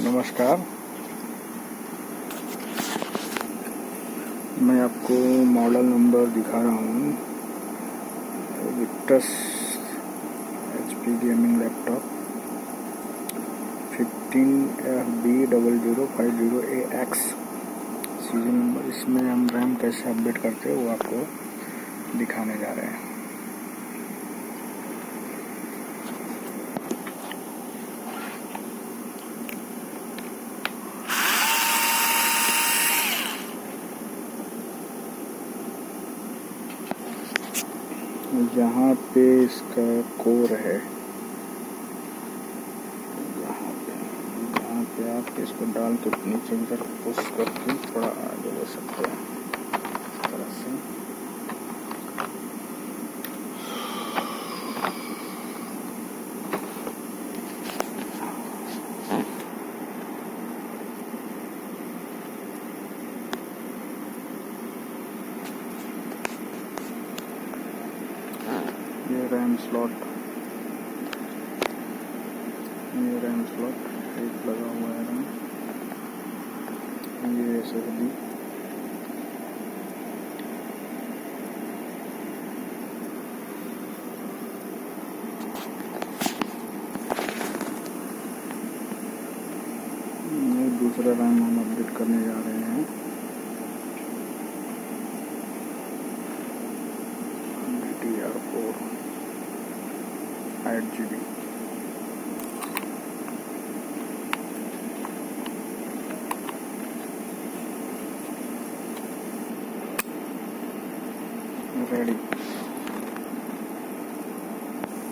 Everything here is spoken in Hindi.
नमस्कार। मैं आपको मॉडल नंबर दिखा रहा हूँ। Victus HP gaming laptop 15FB0050AX serial number. इसमें हम रैम कैसे अपडेट करते हैं वो आपको दिखाने जा रहे हैं। यहाँ पे इसका कोर है, यहाँ पे आप इसको डाल के नीचे की तरफ पुश करके थोड़ा आगे ले सकते हैं इस तरह से। ये रैम स्लॉट एक लगा हुआ है रैम। ये SSD, ये दूसरा रैम हम अपडेट करने जा रहे हैं। DDR4 8GB। रेडी।